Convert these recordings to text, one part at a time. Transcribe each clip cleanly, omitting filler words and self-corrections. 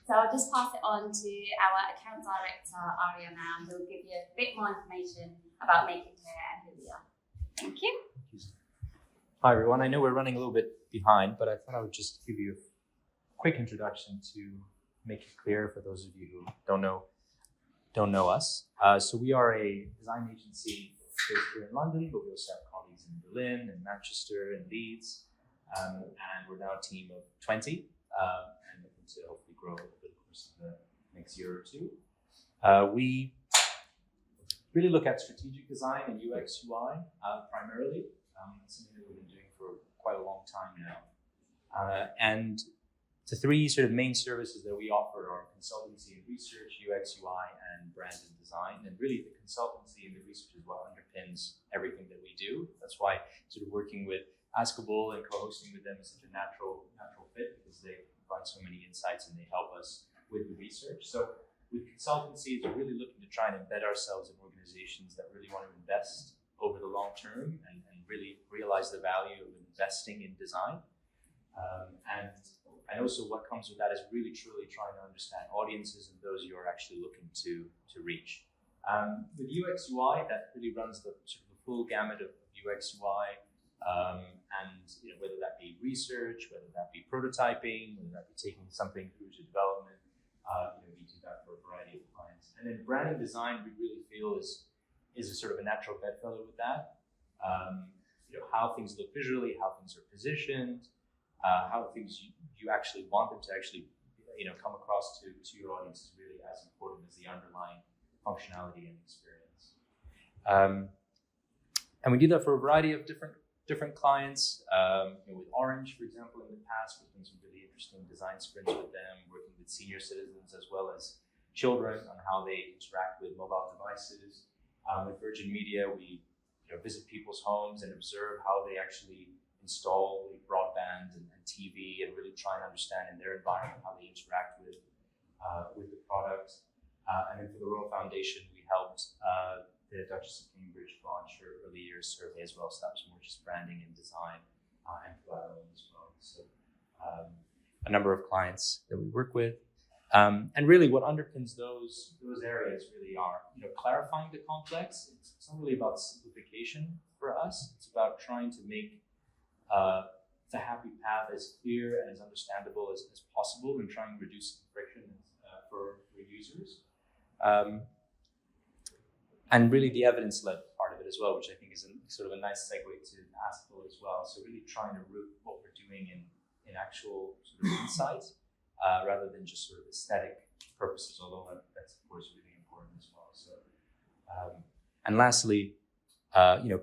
So I'll just pass it on to our account director, Aria now, who will give you a bit more information about Make It Clear and who we are. Thank you. Hi everyone, I know we're running a little bit behind, but I thought I would just give you a quick introduction to Make It Clear for those of you who don't know us. So we are a design agency based here in London, but we also have colleagues in Berlin and Manchester and Leeds, and we're now a team of 20, and looking to hopefully grow over the course of the next year or two. We really look at strategic design and UX UI primarily. That's something that we've been doing for quite a long time now. And the three sort of main services that we offer are consultancy and research, UX, UI, and brand and design. And really the consultancy and the research is what underpins everything that we do. That's why sort of working with Askable and co-hosting with them is such a natural fit, because they provide so many insights and they help us with the research. So with consultancy, we're really looking to try and embed ourselves in organizations that really want to invest over the long term and really realize the value of investing in design. And also what comes with that is really truly trying to understand audiences and those you're actually looking to reach. With UX UI, that really runs the sort of the full gamut of UX UI, and whether that be research, whether that be prototyping, whether that be taking something through to development, we do that for a variety of clients. And then brand and design, we really feel is a sort of a natural bedfellow with that. How things look visually, how things are positioned, how things you actually want them to actually come across to your audience is really as important as the underlying functionality and experience. And we do that for a variety of different clients. With Orange, for example, in the past, we've done some really interesting design sprints with them, working with senior citizens as well as children on how they interact with mobile devices. With Virgin Media, we visit people's homes and observe how they actually install broadband and TV, and really try and understand in their environment how they interact with the product. And then for the Royal Foundation, we helped the Duchess of Cambridge launch her early years survey as well. So that was more just branding and design and collateral as well. So a number of clients that we work with. And really what underpins those areas really are, clarifying the complex. It's not really about simplification for us. It's about trying to make the happy path as clear and as understandable as possible, and trying to reduce friction for users. And really the evidence-led part of it as well, which I think is sort of a nice segue to Askable as well. So really trying to root what we're doing in actual sort of insight, rather than just sort of aesthetic purposes, although that's of course really important as well. So, and lastly,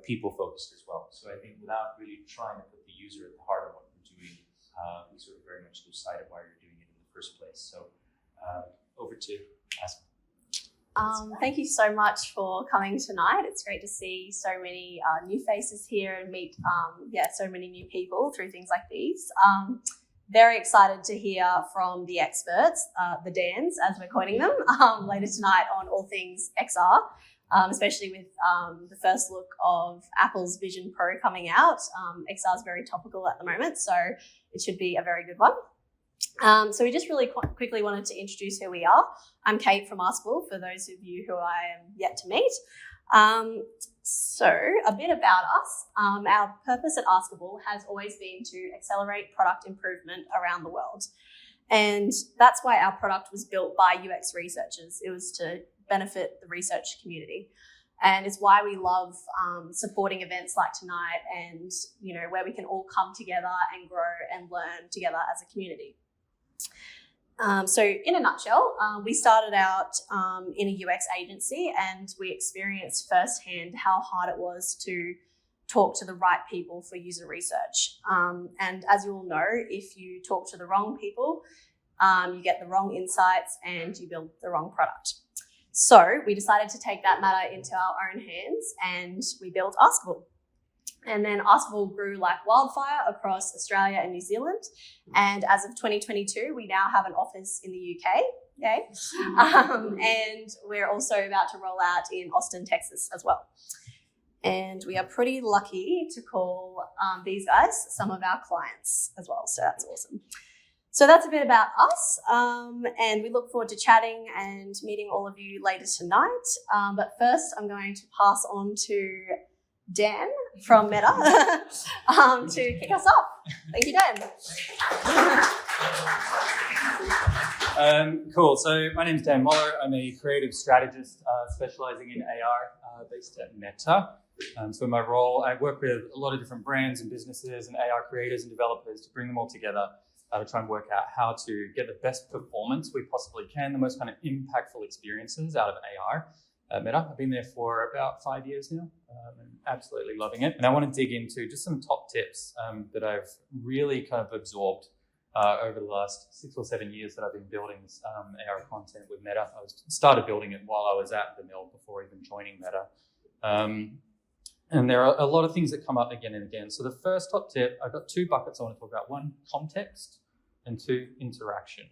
people focused as well. So I think without really trying to put the user at the heart of what we're doing, we sort of very much lose sight of why you're doing it in the first place. So over to Askable. Thank you so much for coming tonight. It's great to see so many new faces here and meet so many new people through things like these. Very excited to hear from the experts, the Dans, as we're coining them, later tonight on all things XR, especially with the first look of Apple's Vision Pro coming out. XR is very topical at the moment, so it should be a very good one. So we just really quickly wanted to introduce who we are. I'm Kate from Askable, for those of you who I am yet to meet. So a bit about us. Our purpose at Askable has always been to accelerate product improvement around the world. And that's why our product was built by UX researchers. It was to benefit the research community. And it's why we love supporting events like tonight, and where we can all come together and grow and learn together as a community. So in a nutshell, we started out in a UX agency, and we experienced firsthand how hard it was to talk to the right people for user research. And as you all know, if you talk to the wrong people, you get the wrong insights and you build the wrong product. So we decided to take that matter into our own hands, and we built Askable. And then Askable grew like wildfire across Australia and New Zealand. And as of 2022, we now have an office in the UK. Yay. And we're also about to roll out in Austin, Texas as well. And we are pretty lucky to call these guys some of our clients as well. So that's awesome. So that's a bit about us, and we look forward to chatting and meeting all of you later tonight. But first, I'm going to pass on to Dan from Meta to kick us off. Thank you, Dan. Cool. So my name is Dan Moller. I'm a creative strategist specializing in AR based at Meta. So in my role, I work with a lot of different brands and businesses and AR creators and developers to bring them all together to try and work out how to get the best performance we possibly can, the most kind of impactful experiences out of AR. Meta. I've been there for about 5 years now and absolutely loving it. And I want to dig into just some top tips that I've really kind of absorbed over the last 6 or 7 years that I've been building this AR content with Meta. I started building it while I was at the mill before even joining Meta. And there are a lot of things that come up again and again. So the first top tip, I've got 2 buckets I want to talk about. 1, context, and 2, interaction.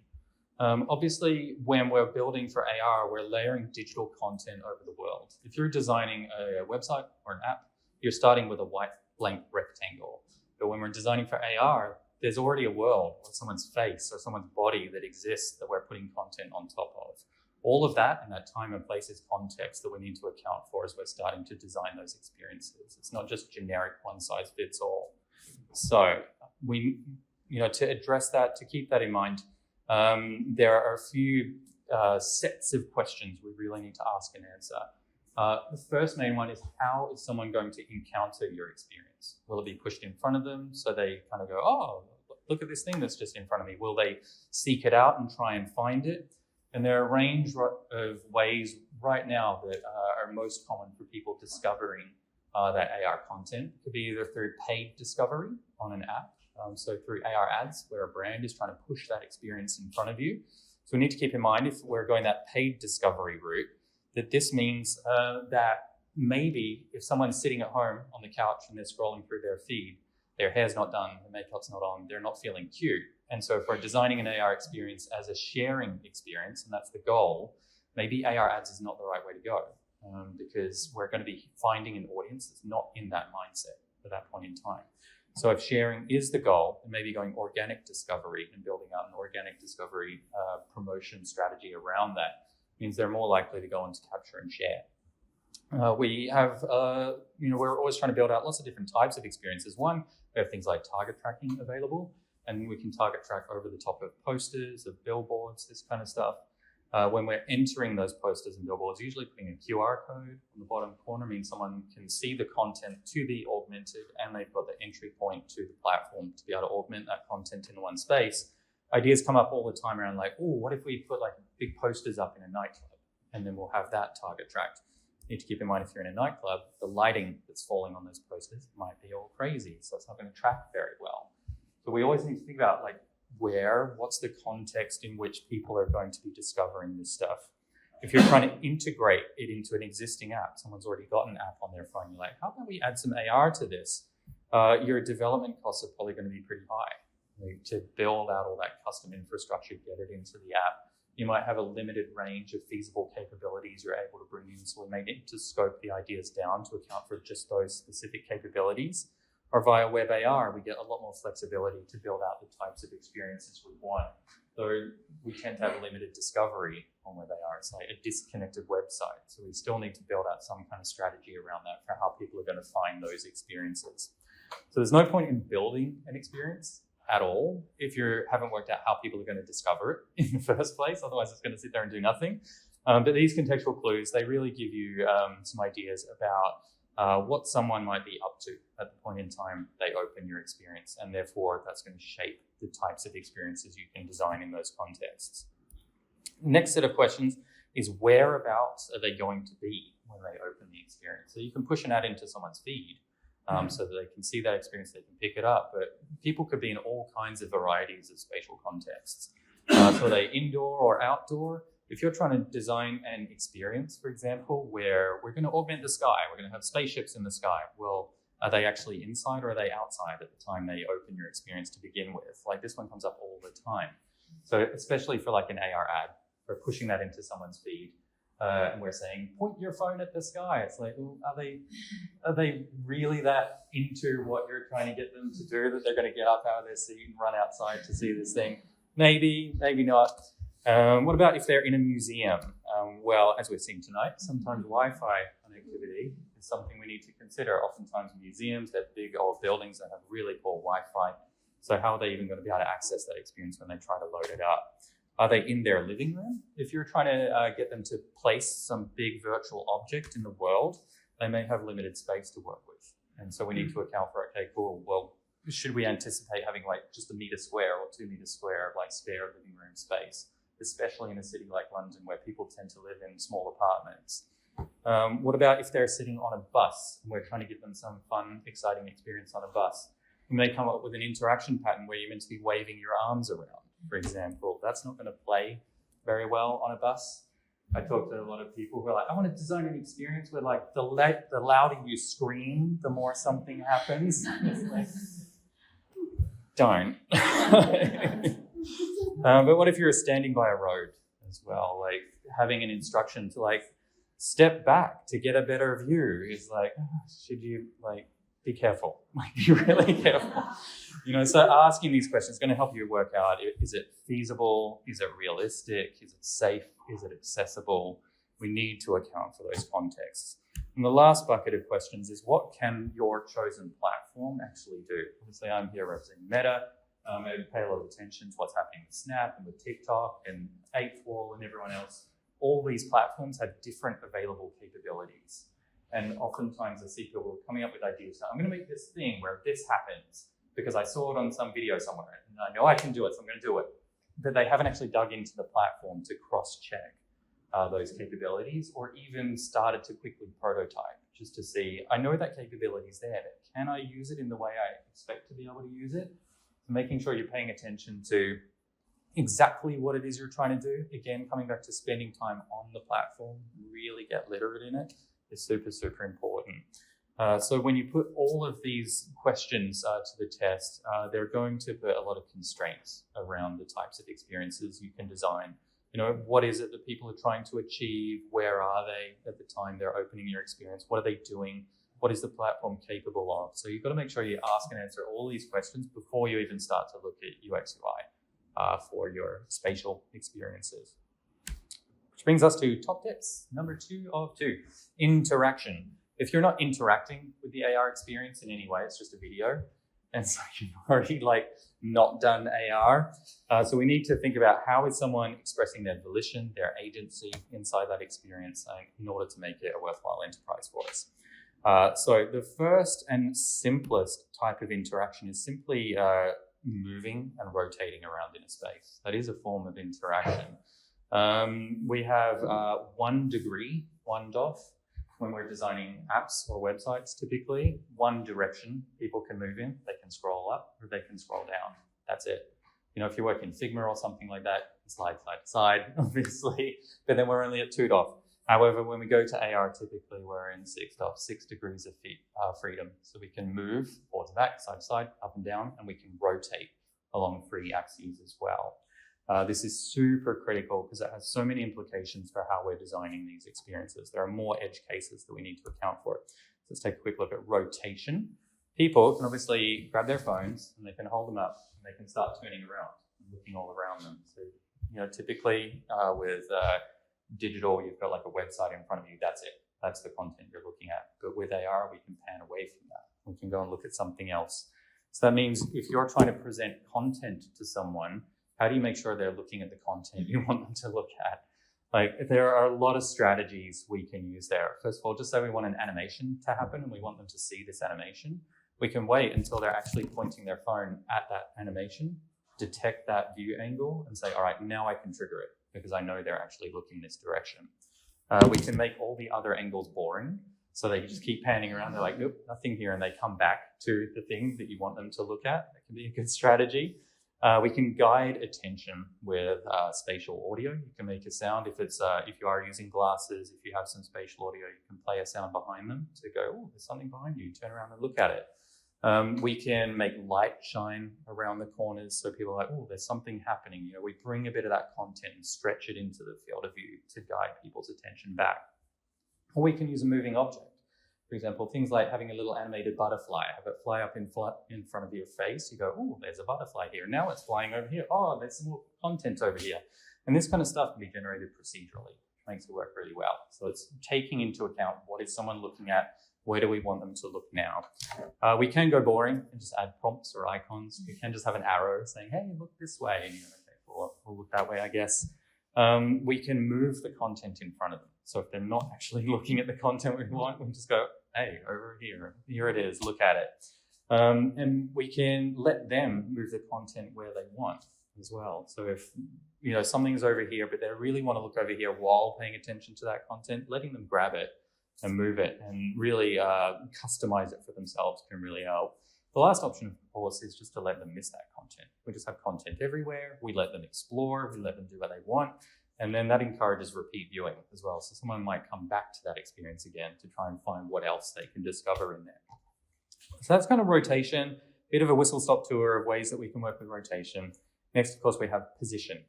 Obviously, when we're building for AR, we're layering digital content over the world. If you're designing a website or an app, you're starting with a white blank rectangle. But when we're designing for AR, there's already a world or someone's face or someone's body that exists that we're putting content on top of. All of that and that time and place is context that we need to account for as we're starting to design those experiences. It's not just generic one size fits all. So to address that, to keep that in mind, there are a few sets of questions we really need to ask and answer. The first main one is, how is someone going to encounter your experience? Will it be pushed in front of them so they kind of go, oh, look at this thing that's just in front of me? Will they seek it out and try and find it? And there are a range of ways right now that are most common for people discovering that AR content. It could be either through paid discovery on an app, so through AR ads, where a brand is trying to push that experience in front of you. So we need to keep in mind, if we're going that paid discovery route, that this means that maybe if someone's sitting at home on the couch and they're scrolling through their feed, their hair's not done, their makeup's not on, they're not feeling cute. And so if we're designing an AR experience as a sharing experience, and that's the goal, maybe AR ads is not the right way to go, because we're going to be finding an audience that's not in that mindset at that point in time. So if sharing is the goal, and maybe going organic discovery and building out an organic discovery promotion strategy around that means they're more likely to go on to capture and share. We have, we're always trying to build out lots of different types of experiences. One, we have things like target tracking available, and we can target track over the top of posters, of billboards, this kind of stuff. When we're entering those posters and billboards, usually putting a QR code on the bottom corner means someone can see the content to be augmented, and they've got the entry point to the platform to be able to augment that content in one space. Ideas come up all the time around like, oh, what if we put like big posters up in a nightclub, and then we'll have that target tracked. You need to keep in mind, if you're in a nightclub, the lighting that's falling on those posters might be all crazy, so it's not going to track very well. So we always need to think about like, what's the context in which people are going to be discovering this stuff. If you're trying to integrate it into an existing app, someone's already got an app on their phone, you're like, how about we add some AR to this? Your development costs are probably going to be pretty high. To build out all that custom infrastructure, get it into the app. You might have a limited range of feasible capabilities you're able to bring in, so we may need to scope the ideas down to account for just those specific capabilities. Or via Web AR, we get a lot more flexibility to build out the types of experiences we want. Though we tend to have limited discovery on Web AR. It's like a disconnected website. So we still need to build out some kind of strategy around that for how people are going to find those experiences. So there's no point in building an experience at all if you haven't worked out how people are going to discover it in the first place. Otherwise, it's going to sit there and do nothing. But these contextual clues, they really give you some ideas about what someone might be up to at the point in time they open your experience, and therefore that's going to shape the types of experiences you can design in those contexts. Next set of questions is, whereabouts are they going to be when they open the experience? So you can push an ad into someone's feed so that they can see that experience, they can pick it up, but people could be in all kinds of varieties of spatial contexts. So are they indoor or outdoor? If you're trying to design an experience, for example, where we're going to augment the sky, we're going to have spaceships in the sky, well, are they actually inside or are they outside at the time they open your experience to begin with? Like, this one comes up all the time. So especially for like an AR ad, we're pushing that into someone's feed, and we're saying, point your phone at the sky. It's like, well, are they really that into what you're trying to get them to do, that they're going to get up out of their seat and run outside to see this thing? Maybe not. What about if they're in a museum? Well, as we're seeing tonight, sometimes Wi-Fi connectivity is something we need to consider. Oftentimes museums, they're big old buildings that have really poor Wi-Fi. So how are they even going to be able to access that experience when they try to load it up? Are they in their living room? If you're trying to get them to place some big virtual object in the world, they may have limited space to work with. And so we need to account for, okay, cool, well, should we anticipate having like just a meter square or 2 meters square of like spare living room space, especially in a city like London where people tend to live in small apartments? What about if they're sitting on a bus and we're trying to give them some fun, exciting experience on a bus? We may come up with an interaction pattern where you're meant to be waving your arms around, for example. That's not going to play very well on a bus. I talk to a lot of people who are like, I want to design an experience where like the louder you scream, the more something happens. It's like, don't. But what if you're standing by a road as well? Like having an instruction to like step back to get a better view is like, should you like be careful? Like be really careful. So asking these questions is going to help you work out, is it feasible? Is it realistic? Is it safe? Is it accessible? We need to account for those contexts. And the last bucket of questions is, what can your chosen platform actually do? Obviously, I'm here representing Meta. I pay a lot of attention to what's happening with Snap and with TikTok and 8th Wall and everyone else. All these platforms have different available capabilities. And oftentimes I see people coming up with ideas. So I'm going to make this thing where this happens because I saw it on some video somewhere and I know I can do it, so I'm going to do it. But they haven't actually dug into the platform to cross-check those capabilities or even started to quickly prototype just to see, I know that capability is there, but can I use it in the way I expect to be able to use it? So making sure you're paying attention to exactly what it is you're trying to do. Again, coming back to spending time on the platform, really get literate in it is super, super important. So when you put all of these questions to the test, they're going to put a lot of constraints around the types of experiences you can design. What is it that people are trying to achieve? Where are they at the time they're opening your experience? What are they doing? What is the platform capable of? So you've got to make sure you ask and answer all these questions before you even start to look at UX UI for your spatial experiences. Which brings us to top tips, number 2 of 2, interaction. If you're not interacting with the AR experience in any way, it's just a video. And so you've already not done AR. So we need to think about how is someone expressing their volition, their agency inside that experience in order to make it a worthwhile enterprise for us. So the first and simplest type of interaction is simply moving and rotating around in a space. That is a form of interaction. We have 1 degree, 1 DOF. When we're designing apps or websites, typically 1 direction people can move in. They can scroll up or they can scroll down. That's it. If you work in Figma or something like that, slide side to side, obviously, but then we're only at 2 DOF. However, when we go to AR, typically we're in 6 DOF, 6 degrees of freedom. So we can move forward to back, side to side, up and down, and we can rotate along 3 axes as well. This is super critical because it has so many implications for how we're designing these experiences. There are more edge cases that we need to account for. So let's take a quick look at rotation. People can obviously grab their phones and they can hold them up and they can start turning around and looking all around them. So, typically with digital, you've got like a website in front of you. That's it. That's the content you're looking at. But with AR, we can pan away from that. We can go and look at something else. So that means if you're trying to present content to someone, how do you make sure they're looking at the content you want them to look at? There are a lot of strategies we can use there. First of all, just say we want an animation to happen and we want them to see this animation. We can wait until they're actually pointing their phone at that animation, detect that view angle and say, all right, now I can trigger it because I know they're actually looking this direction. We can make all the other angles boring. So they just keep panning around. They're like, nope, nothing here. And they come back to the thing that you want them to look at. That can be a good strategy. We can guide attention with spatial audio. You can make a sound if you are using glasses. If you have some spatial audio, you can play a sound behind them to go, oh, there's something behind you. Turn around and look at it. We can make light shine around the corners so people are like, oh, there's something happening. We bring a bit of that content and stretch it into the field of view to guide people's attention back. Or we can use a moving object. For example, things like having a little animated butterfly, have it fly up in front of your face. You go, oh, there's a butterfly here. Now it's flying over here. Oh, there's some more content over here. And this kind of stuff can be generated procedurally, which makes it work really well. So it's taking into account what is someone looking at, where do we want them to look now. We can go boring and just add prompts or icons. We can just have an arrow saying, hey, look this way. And you're okay, we'll look that way, I guess. We can move the content in front of them. So if they're not actually looking at the content we want, we just go, hey, over here it is, look at it. And we can let them move the content where they want as well. So if something's over here, but they really want to look over here while paying attention to that content, letting them grab it and move it and really customize it for themselves can really help. The last option, of course, is just to let them miss that content. We just have content everywhere. We let them explore. We let them do what they want. And then that encourages repeat viewing as well. So someone might come back to that experience again to try and find what else they can discover in there. So that's kind of rotation, bit of a whistle-stop tour of ways that we can work with rotation. Next, of course, we have position.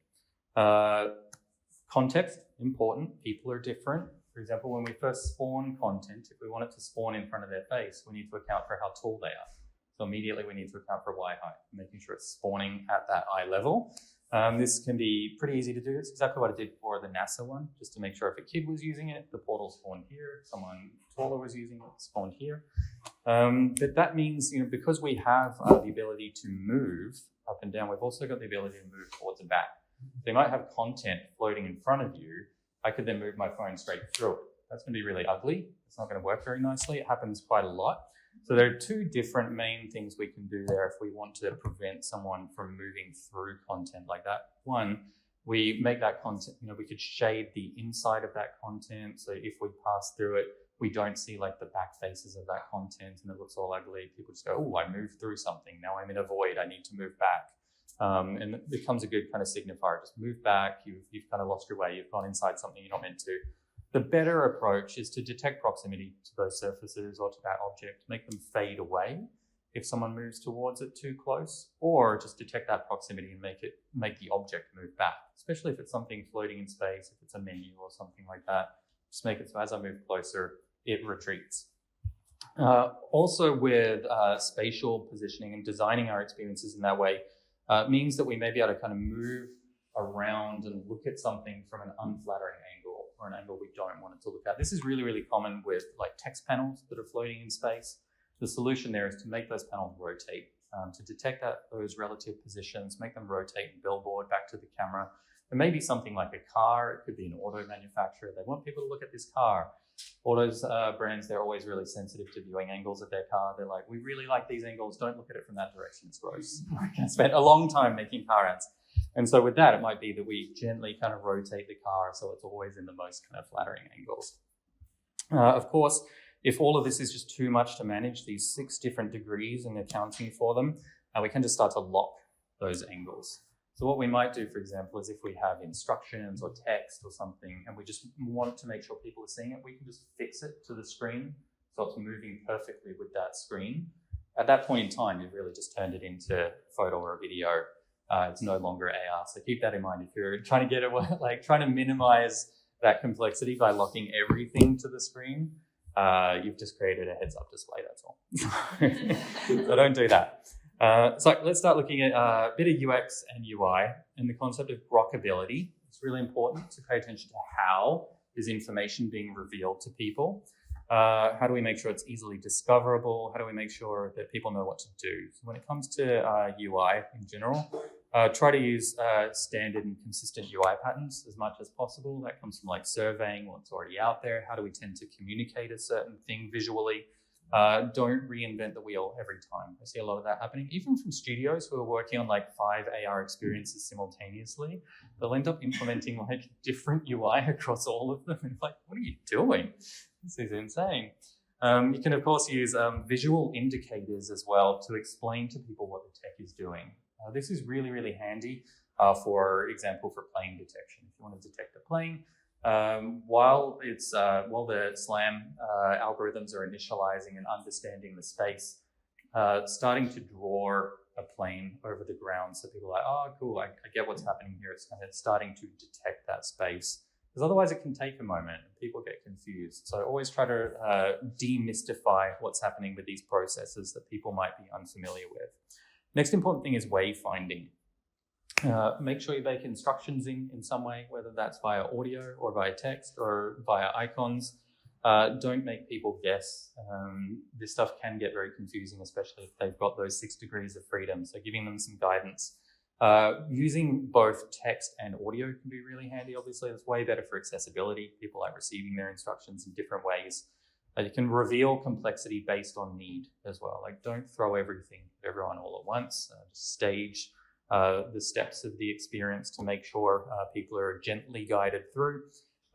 Context, important. People are different. For example, when we first spawn content, if we want it to spawn in front of their face, we need to account for how tall they are. So immediately we need to account for eye height, making sure it's spawning at that eye level. This can be pretty easy to do. It's exactly what I did for the NASA one, just to make sure if a kid was using it, the portal spawned here. Someone taller was using it, spawned here. But that means, because we have the ability to move up and down, we've also got the ability to move forwards and back. So you might have content floating in front of you. I could then move my phone straight through it. That's going to be really ugly. It's not going to work very nicely. It happens quite a lot. So there are two different main things we can do there if we want to prevent someone from moving through content like that. One, we make that content, we could shade the inside of that content. So if we pass through it, we don't see like the back faces of that content and it looks all ugly. People just go, oh, I moved through something. Now I'm in a void. I need to move back. And it becomes a good kind of signifier. Just move back. You've kind of lost your way. You've gone inside something you're not meant to. The better approach is to detect proximity to those surfaces or to that object, make them fade away if someone moves towards it too close, or just detect that proximity and make the object move back, especially if it's something floating in space, if it's a menu or something like that. Just make it so as I move closer, it retreats. Also with spatial positioning and designing our experiences in that way means that we may be able to kind of move around and look at something from an unflattering angle or an angle we don't want it to look at. This is really, really common with like text panels that are floating in space. The solution there is to make those panels rotate, to detect those relative positions, make them rotate and billboard back to the camera. It may be something like a car. It could be an auto manufacturer. They want people to look at this car. Autos brands, they're always really sensitive to viewing angles of their car. They're like, we really like these angles. Don't look at it from that direction. It's gross. I spent a long time making car ads. And so with that, it might be that we gently kind of rotate the car so it's always in the most kind of flattering angles. Of course, if all of this is just too much to manage, these 6 different degrees and accounting for them, we can just start to lock those angles. So what we might do, for example, is if we have instructions or text or something, and we just want to make sure people are seeing it, we can just fix it to the screen so it's moving perfectly with that screen. At that point in time, you've really just turned it into a photo or a video. It's no longer AR. So keep that in mind if you're trying to get it, like trying to minimize that complexity by locking everything to the screen. You've just created a heads-up display, that's all. So don't do that. So let's start looking at a bit of UX and UI and the concept of grokkability. It's really important to pay attention to how is information being revealed to people. How do we make sure it's easily discoverable? How do we make sure that people know what to do? So when it comes to UI in general, try to use standard and consistent UI patterns as much as possible. That comes from like surveying what's already out there. How do we tend to communicate a certain thing visually? Don't reinvent the wheel every time. I see a lot of that happening, even from studios who are working on like 5 AR experiences simultaneously. They'll end up implementing like different UI across all of them. And like, what are you doing? This is insane. You can, of course, use visual indicators as well to explain to people what the tech is doing. This is really, really handy, for example, for plane detection. If you want to detect a plane, while the SLAM algorithms are initializing and understanding the space, starting to draw a plane over the ground so people are like, oh, cool, I get what's happening here. It's kind of starting to detect that space because otherwise it can take a moment and people get confused. So always try to demystify what's happening with these processes that people might be unfamiliar with. Next important thing is wayfinding. Make sure you bake instructions in some way, whether that's via audio or via text or via icons. Don't make people guess. This stuff can get very confusing, especially if they've got those 6 degrees of freedom. So giving them some guidance. Using both text and audio can be really handy. Obviously, it's way better for accessibility. People like receiving their instructions in different ways. You can reveal complexity based on need as well. Like, don't throw everything at everyone all at once. Just stage the steps of the experience to make sure people are gently guided through.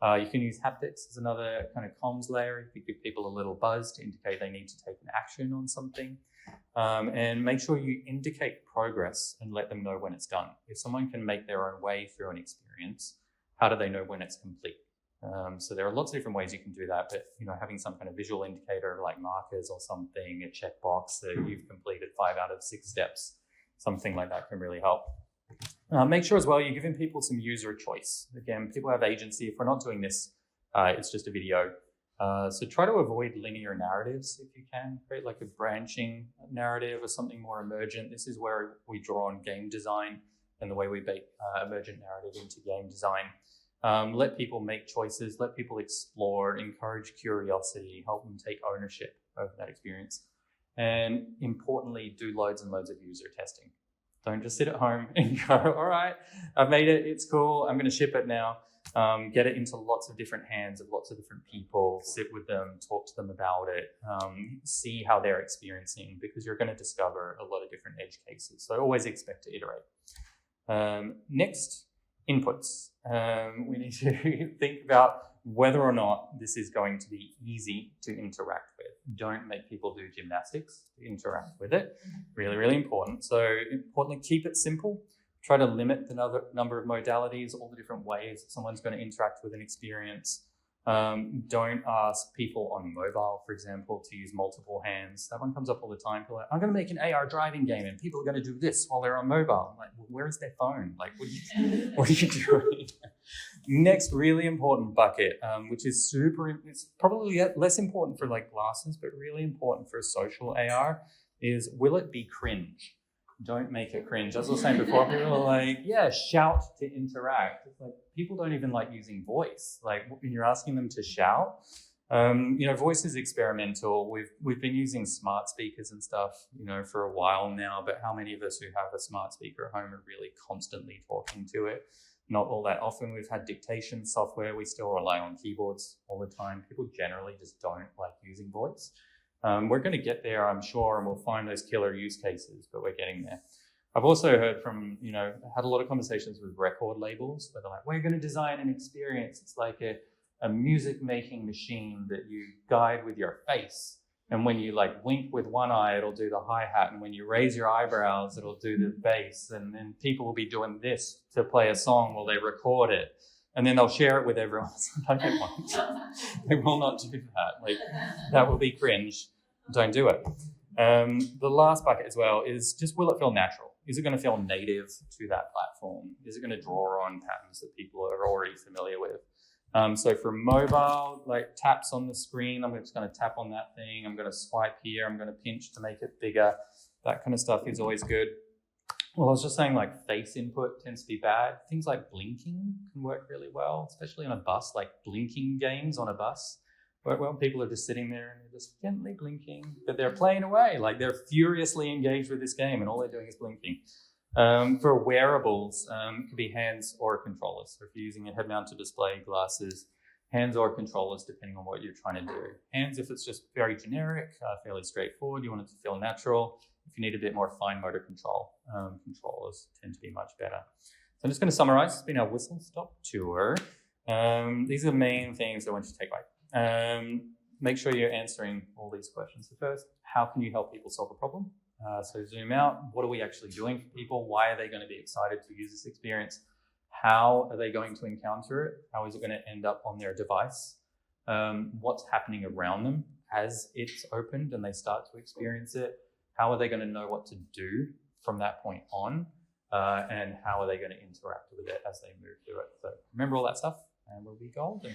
You can use haptics as another kind of comms layer. You can give people a little buzz to indicate they need to take an action on something. And make sure you indicate progress and let them know when it's done. If someone can make their own way through an experience, how do they know when it's complete? So there are lots of different ways you can do that, but having some kind of visual indicator like markers or something, a checkbox that you've completed 5 out of 6 steps, something like that can really help. Make sure as well you're giving people some user choice. Again, people have agency. If we're not doing this, it's just a video. So try to avoid linear narratives if you can. Create like a branching narrative or something more emergent. This is where we draw on game design and the way we bake emergent narrative into game design. Let people make choices, let people explore, encourage curiosity, help them take ownership over that experience. And importantly, do loads and loads of user testing. Don't just sit at home and go, all right, I've made it, it's cool, I'm going to ship it now. Get it into lots of different hands of lots of different people, sit with them, talk to them about it, see how they're experiencing, because you're going to discover a lot of different edge cases. So always expect to iterate. Next, inputs. We need to think about whether or not this is going to be easy to interact with. Don't make people do gymnastics to interact with it. Really, really important. So importantly, keep it simple. Try to limit the number of modalities, all the different ways that someone's going to interact with an experience. Don't ask people on mobile, for example, to use multiple hands. That one comes up all the time. People are like, I'm going to make an AR driving game and people are going to do this while they're on mobile. I'm like, well, where is their phone? Like, what are you doing? Next, really important bucket, which is it's probably less important for like glasses, but really important for social AR, is will it be cringe? Don't make it cringe. As I was saying before, people are like, yeah, shout to interact. It's like, people don't even like using voice. Like, when you're asking them to shout, voice is experimental. We've been using smart speakers and stuff, for a while now, but how many of us who have a smart speaker at home are really constantly talking to it? Not all that often. We've had dictation software. We still rely on keyboards all the time. People generally just don't like using voice. We're going to get there, I'm sure, and we'll find those killer use cases, but we're getting there. I've also heard from, had a lot of conversations with record labels where they're like, we're going to design an experience. It's like a music making machine that you guide with your face. And when you like wink with one eye, it'll do the hi-hat. And when you raise your eyebrows, it'll do the bass. And then people will be doing this to play a song while they record it. And then they'll share it with everyone. No, they won't. They will not do that. Like, that will be cringe. Don't do it. The last bucket as well is just, will it feel natural? Is it going to feel native to that platform? Is it going to draw on patterns that people are already familiar with? So for mobile, like taps on the screen, I'm just going to tap on that thing. I'm going to swipe here. I'm going to pinch to make it bigger. That kind of stuff is always good. Well, I was just saying, like, face input tends to be bad. Things like blinking can work really well, especially on a bus, like blinking games on a bus. Work well, people are just sitting there and they're just gently blinking, but they're playing away. Like, they're furiously engaged with this game and all they're doing is blinking. For wearables, it could be hands or controllers. So if you're using a head-mounted display, glasses, hands or controllers, depending on what you're trying to do. Hands, if it's just very generic, fairly straightforward, you want it to feel natural. If you need a bit more fine motor control, controllers tend to be much better. So I'm just going to summarize. It's been our whistle-stop tour. These are the main things I want you to take away. Make sure you're answering all these questions. So first, how can you help people solve a problem? So zoom out. What are we actually doing for people? Why are they going to be excited to use this experience? How are they going to encounter it? How is it going to end up on their device? What's happening around them as it's opened and they start to experience it? How are they going to know what to do from that point on? And how are they going to interact with it as they move through it? So remember all that stuff and we'll be golden.